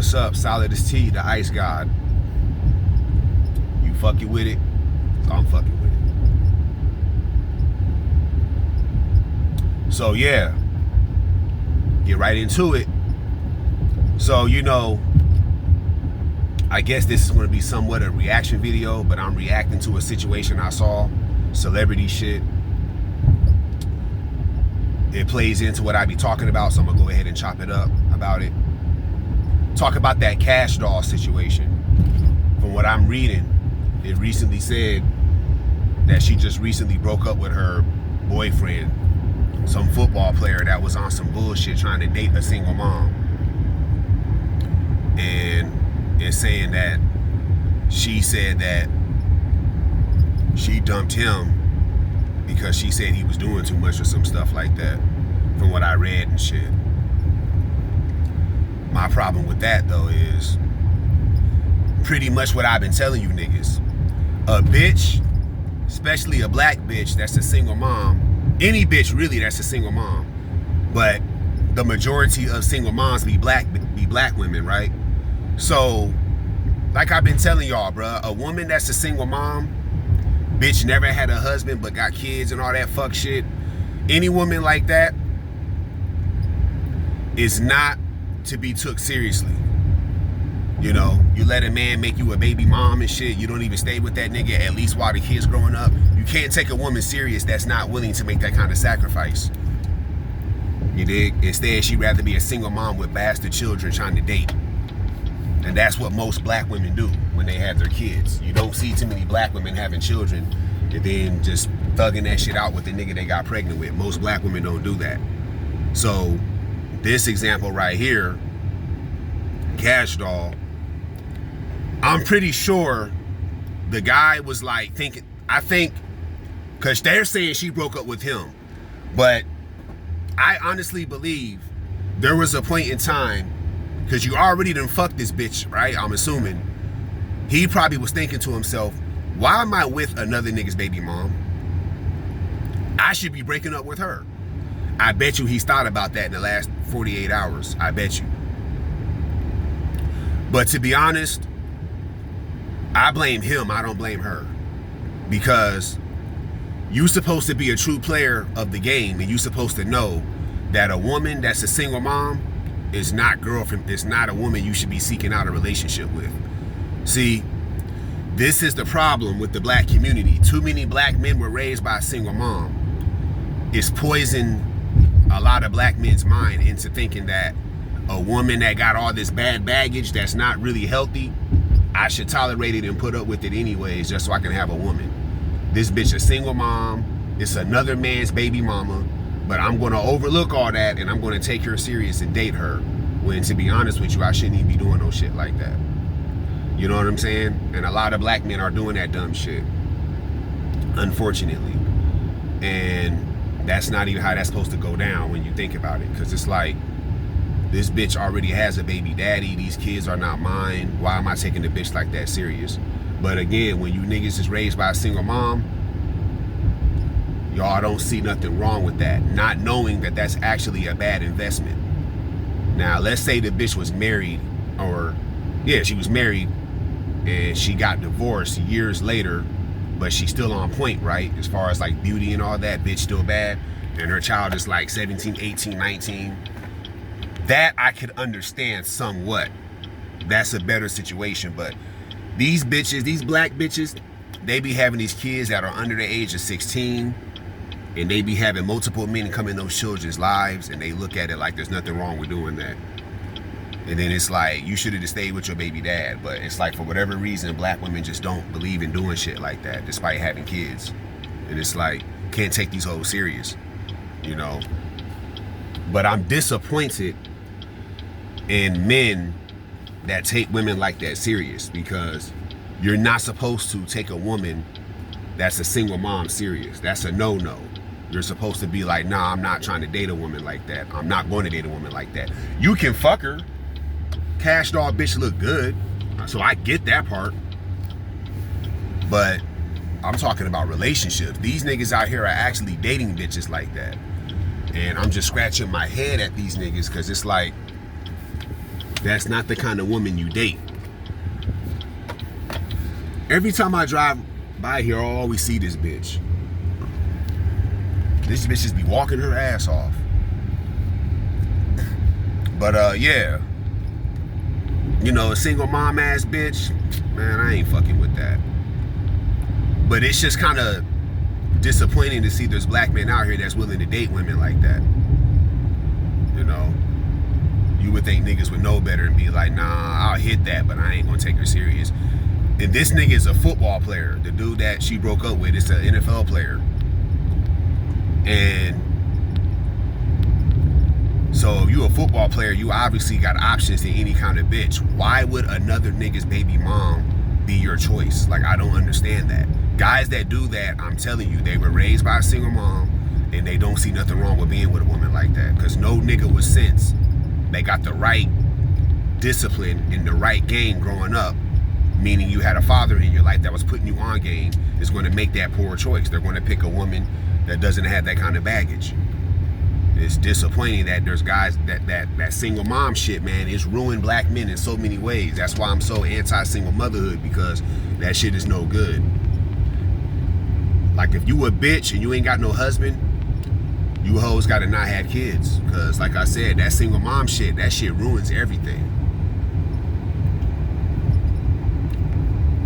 What's up, Solidus-T, the ice god? You fucking with it? I'm fucking with it. So yeah, get right into it. So, you know, I guess this is going to be somewhat a reaction video, but I'm reacting to a situation I saw, celebrity shit. It plays into what I be talking about, so I'm going to go ahead and chop it up about it. Talk about that Kash doll situation. From what I'm reading, it recently said that she just recently broke up with her boyfriend, some football player that was on some bullshit trying to date a single mom. And it's saying that she said that she dumped him because she said he was doing too much or some stuff like that, from what I read and shit. My problem with that, though, is pretty much what I've been telling you niggas. A bitch, especially a black bitch that's a single mom, any bitch really that's a single mom, but the majority of single moms be black women, right? So, like I've been telling y'all, bruh, a woman that's a single mom, bitch never had a husband but got kids and all that fuck shit, any woman like that is not to be took seriously. You know, you let a man make you a baby mom and shit, you don't even stay with that nigga at least while the kid's growing up. You can't take a woman serious that's not willing to make that kind of sacrifice. You dig? Instead, she'd rather be a single mom with bastard children trying to date. And that's what most black women do when they have their kids. You don't see too many black women having children and then just thugging that shit out with the nigga they got pregnant with. Most black women don't do that. So, this example right here, Kash doll, I'm pretty sure the guy was like thinking, I think, because they're saying she broke up with him, but I honestly believe there was a point in time, because you already done fucked this bitch, right? I'm assuming. He probably was thinking to himself, why am I with another nigga's baby mom? I should be breaking up with her. I bet you he's thought about that in the last 48 hours. I bet you. But to be honest, I blame him. I don't blame her. Because you're supposed to be a true player of the game, and you're supposed to know that a woman that's a single mom is not girlfriend. It's not a woman you should be seeking out a relationship with. See, this is the problem with the black community. Too many black men were raised by a single mom. It's poisoned a lot of black men's mind into thinking that a woman that got all this bad baggage that's not really healthy, I should tolerate it and put up with it anyways just so I can have a woman. This bitch a single mom, it's another man's baby mama, but I'm gonna overlook all that and I'm gonna take her serious and date her, when to be honest with you, I shouldn't even be doing no shit like that. You know what I'm saying? And a lot of black men are doing that dumb shit, unfortunately. And that's not even how that's supposed to go down when you think about it. Because it's like, this bitch already has a baby daddy. These kids are not mine. Why am I taking a bitch like that serious? But again, when you niggas is raised by a single mom, y'all don't see nothing wrong with that. Not knowing that that's actually a bad investment. Now, let's say the bitch was married, or, yeah, she was married, and she got divorced years later, but she's still on point, right? As far as like beauty and all that, bitch still bad. And her child is like 17, 18, 19. That I could understand somewhat. That's a better situation. But these bitches, these black bitches, they be having these kids that are under the age of 16. And they be having multiple men come in those children's lives. And they look at it like there's nothing wrong with doing that. And then it's like, you should have just stayed with your baby dad. But it's like, for whatever reason, black women just don't believe in doing shit like that, despite having kids. And it's like, can't take these hoes serious, you know? But I'm disappointed in men that take women like that serious, because you're not supposed to take a woman that's a single mom serious. That's a no-no. You're supposed to be like, nah, I'm not trying to date a woman like that. I'm not going to date a woman like that. You can fuck her. Kash doll bitch look good, so I get that part. But I'm talking about relationships. These niggas out here are actually dating bitches like that. And I'm just scratching my head at these niggas, because it's like, That's not the kind of woman you date. Every time I drive by here, I always see this bitch. This bitch just be walking her ass off. But yeah. You know, a single mom ass bitch, man, I ain't fucking with that. But it's just kind of disappointing to see there's black men out here that's willing to date women like that. You know, you would think niggas would know better and be like, nah, I'll hit that, but I ain't gonna take her serious. And this nigga is a football player. The dude that she broke up with is an NFL player. And so if you a football player, you obviously got options to any kind of bitch. Why would another nigga's baby mom be your choice? Like, I don't understand that. Guys that do that, I'm telling you, they were raised by a single mom and they don't see nothing wrong with being with a woman like that. Because no nigga with sense, they got the right discipline in the right game growing up, meaning you had a father in your life that was putting you on game, is going to make that poor choice. They're going to pick a woman that doesn't have that kind of baggage. It's disappointing that there's guys that single mom shit, man, it's ruined black men in so many ways. That's why I'm so anti-single motherhood, because that shit is no good. Like, if you a bitch and you ain't got no husband, you hoes gotta not have kids. Because like I said, that single mom shit, that shit ruins everything.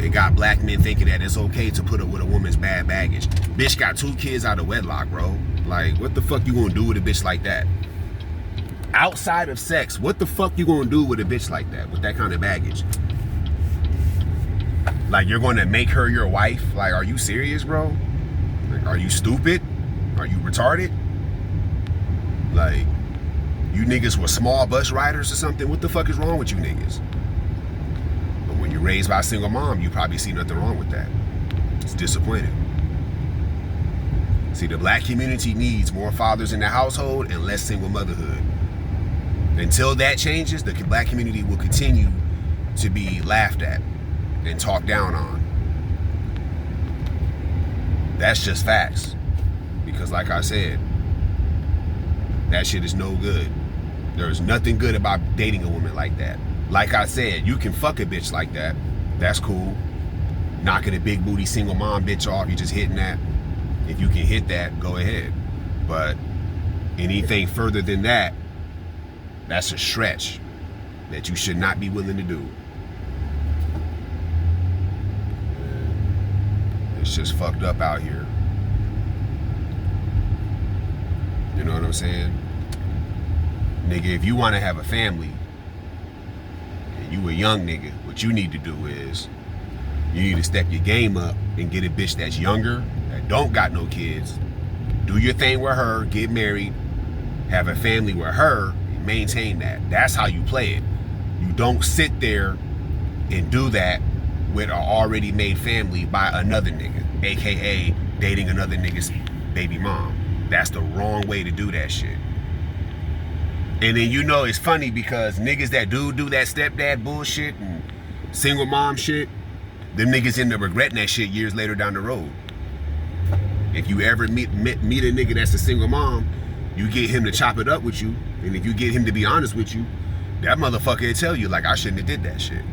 It got black men thinking that it's okay to put up with a woman's bad baggage. Bitch got 2 kids out of wedlock, bro. Like, what the fuck you gonna do with a bitch like that? Outside of sex, what the fuck you gonna do with a bitch like that, with that kind of baggage? Like, you're gonna make her your wife? Like, are you serious, bro? Like, are you stupid? Are you retarded? Like, you niggas were small bus riders or something? What the fuck is wrong with you niggas? But when you're raised by a single mom, you probably see nothing wrong with that. It's disappointing. See, the black community needs more fathers in the household and less single motherhood. Until that changes, the black community will continue to be laughed at and talked down on. That's just facts. Because like I said, that shit is no good. There's nothing good about dating a woman like that. Like I said, you can fuck a bitch like that. That's cool. Knocking a big booty single mom bitch off, you just hitting that. If you can hit that, go ahead. But anything further than that, that's a stretch that you should not be willing to do. It's just fucked up out here. You know what I'm saying? Nigga, if you want to have a family, and you a young nigga, what you need to do is, you need to step your game up and get a bitch that's younger, that don't got no kids. Do your thing with her, get married, have a family with her, and maintain that. That's how you play it. You don't sit there and do that with an already made family by another nigga, aka dating another nigga's baby mom. That's the wrong way to do that shit. And then, you know, it's funny because niggas that do that stepdad bullshit and single mom shit, them niggas end up regretting that shit years later down the road. If you ever meet a nigga that's a single mom, you get him to chop it up with you, and if you get him to be honest with you, that motherfucker will tell you, like, I shouldn't have did that shit.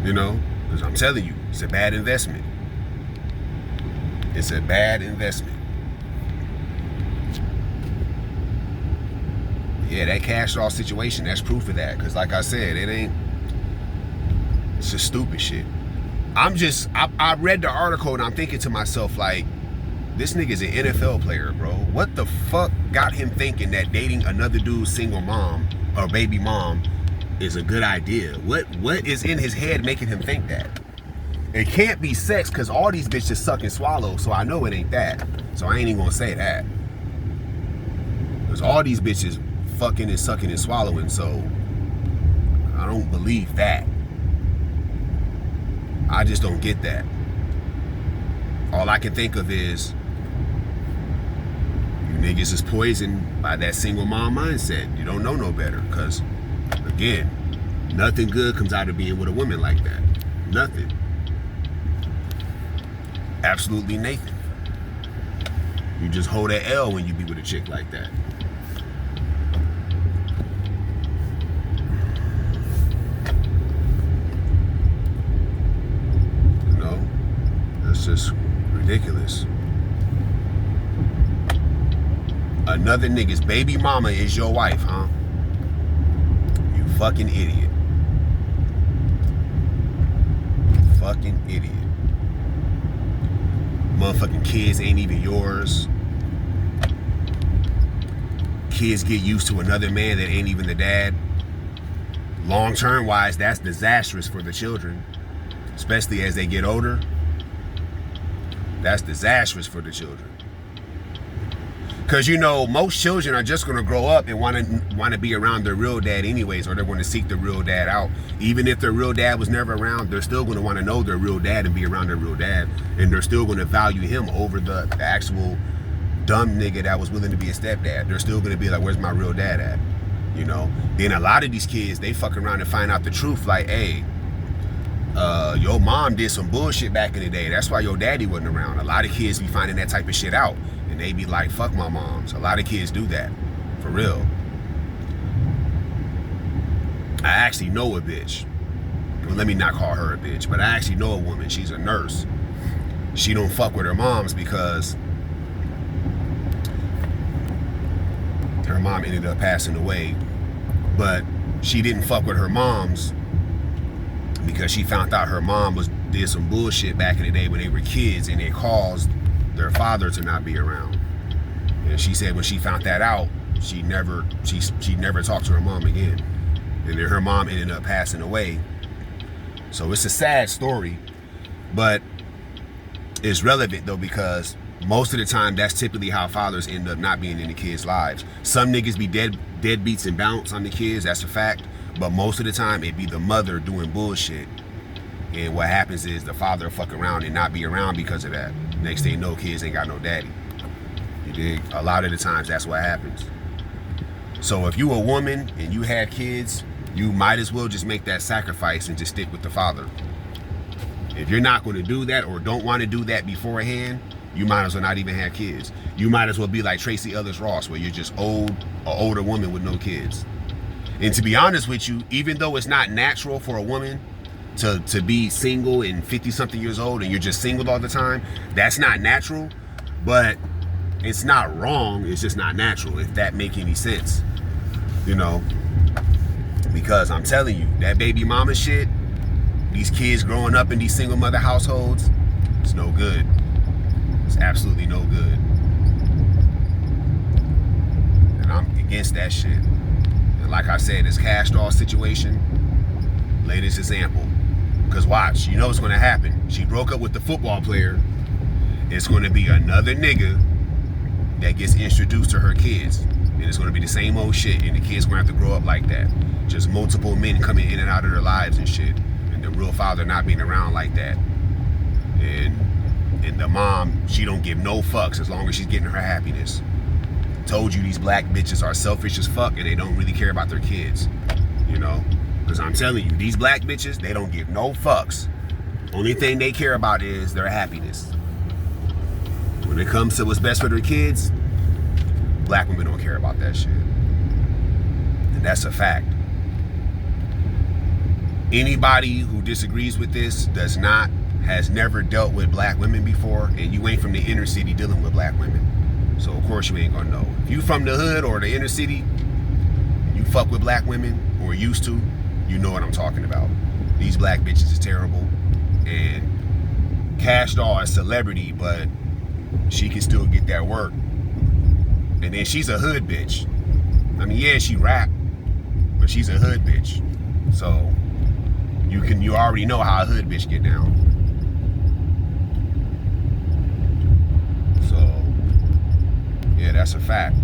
You know? Because I'm telling you, it's a bad investment. It's a bad investment. Yeah, that cash straw situation, that's proof of that. Because like I said, it's just stupid shit. I read the article and I'm thinking to myself, like, this nigga's an NFL player, bro. What the fuck got him thinking that dating another dude's single mom or baby mom is a good idea? What is in his head making him think that? It can't be sex, because all these bitches suck and swallow, so I know it ain't that. So I ain't even gonna say that. Because all these bitches fucking and sucking and swallowing, so I don't believe that. I just don't get that. All I can think of is, you niggas is poisoned by that single mom mindset. You don't know no better, because, again, nothing good comes out of being with a woman like that. Nothing. Absolutely nothing. You just hold that L when you be with a chick like that. just ridiculous. Another nigga's baby mama is your wife, huh? You fucking idiot. Fucking idiot. Motherfucking kids ain't even yours. Kids get used to another man that ain't even the dad. Long-term wise, that's disastrous for the children, especially as they get older. That's disastrous for the children. Because, you know, most children are just going to grow up and want to be around their real dad anyways, or they're going to seek their real dad out. Even if their real dad was never around, they're still going to want to know their real dad and be around their real dad. And they're still going to value him over the actual dumb nigga that was willing to be a stepdad. They're still going to be like, where's my real dad at? You know? Then a lot of these kids, they fuck around and find out the truth like, hey, your mom did some bullshit back in the day. That's why your daddy wasn't around. A lot of kids be finding that type of shit out. And they be like, fuck my moms. A lot of kids do that. For real. I actually know a bitch. Well, let me not call her a bitch, but I actually know a woman. She's a nurse. She don't fuck with her moms because her mom ended up passing away. But she didn't fuck with her moms because she found out her mom did some bullshit back in the day when they were kids, and it caused their father to not be around. And she said when she found that out, she never talked to her mom again. And then her mom ended up passing away. So it's a sad story, but it's relevant though, because most of the time that's typically how fathers end up not being in the kids' lives. Some niggas be deadbeats and bounce on the kids, that's a fact. But most of the time it be the mother doing bullshit. And what happens is the father will fuck around and not be around because of that. Next thing you know, kids ain't got no daddy. You dig? A lot of the times that's what happens. So if you a woman and you have kids, you might as well just make that sacrifice and just stick with the father. If you're not going to do that or don't want to do that beforehand, you might as well not even have kids. You might as well be like Tracy Ellis Ross, where you're just an older woman with no kids. And to be honest with you, even though it's not natural for a woman to be single and 50-something years old and you're just single all the time, that's not natural, but it's not wrong, it's just not natural, if that make any sense. You know? Because I'm telling you, that baby mama shit, these kids growing up in these single mother households, it's no good. It's absolutely no good. And I'm against that shit. And like I said, this Kash doll situation, latest example. Because watch, you know what's going to happen. She broke up with the football player. It's going to be another nigga that gets introduced to her kids. And it's going to be the same old shit. And the kids going to have to grow up like that. Just multiple men coming in and out of their lives and shit. And the real father not being around like that. And the mom, she don't give no fucks as long as she's getting her happiness. Told you these black bitches are selfish as fuck and they don't really care about their kids. You know? Because I'm telling you, these black bitches, they don't give no fucks. Only thing they care about is their happiness. When it comes to what's best for their kids, black women don't care about that shit. And that's a fact. Anybody who disagrees with this has never dealt with black women before, and you ain't from the inner city dealing with black women. So of course you ain't gonna know. If you from the hood or the inner city, you fuck with black women, or used to, you know what I'm talking about. These black bitches is terrible. And Kash doll is celebrity, but she can still get that work. And then she's a hood bitch. I mean, yeah, she rap, but she's a hood bitch. So you already know how a hood bitch get down. So yeah, that's a fact.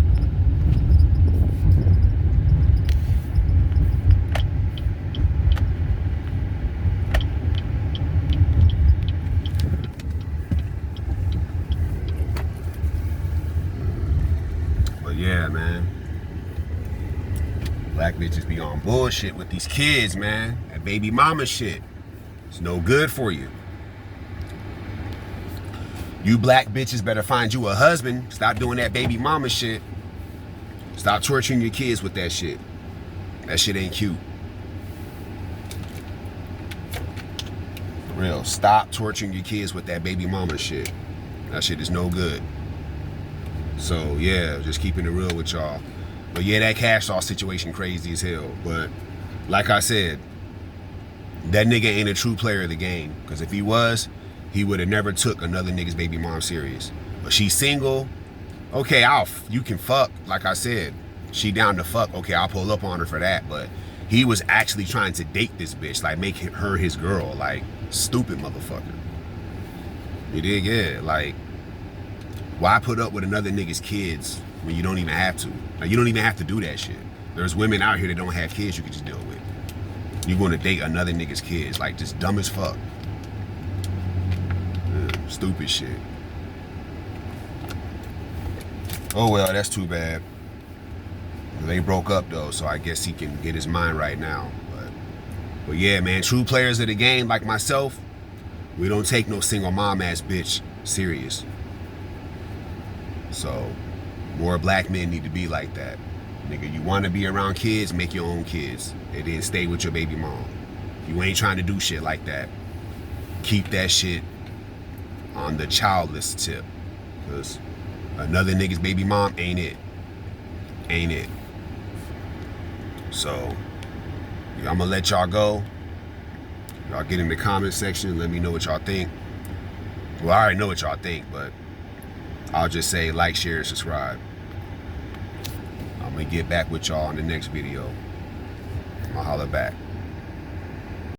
Yeah, man. Black bitches be on bullshit with these kids, man. That baby mama shit. It's no good for you. You black bitches better find you a husband. Stop doing that baby mama shit. Stop torturing your kids with that shit. That shit ain't cute. Real. Stop torturing your kids with that baby mama shit. That shit is no good. So yeah, just keeping it real with y'all. But yeah, that Kash Doll situation crazy as hell. But like I said, that nigga ain't a true player of the game. Because if he was, he would have never took another nigga's baby mom serious. But she's single. Okay, you can fuck. Like I said, she down to fuck. Okay, I'll pull up on her for that. But he was actually trying to date this bitch, like make her his girl. Like, stupid motherfucker. You dig? Yeah, like, why put up with another nigga's kids when you don't even have to? Like, you don't even have to do that shit. There's women out here that don't have kids you can just deal with. You're going to date another nigga's kids. Like, just dumb as fuck. Yeah, stupid shit. Oh well, that's too bad. They broke up though, so I guess he can get his mind right now. But yeah, man, true players of the game like myself, we don't take no single mom ass bitch serious. So more black men need to be like that. Nigga, you want to be around kids, make your own kids, and then stay with your baby mom. If you ain't trying to do shit like that, keep that shit on the childless tip. Because another nigga's baby mom ain't it. Ain't it. So, yeah, I'm going to let y'all go. Y'all get in the comment section. Let me know what y'all think. Well, I already know what y'all think, but I'll just say like, share, subscribe. I'm going to get back with y'all in the next video. I'll holler back.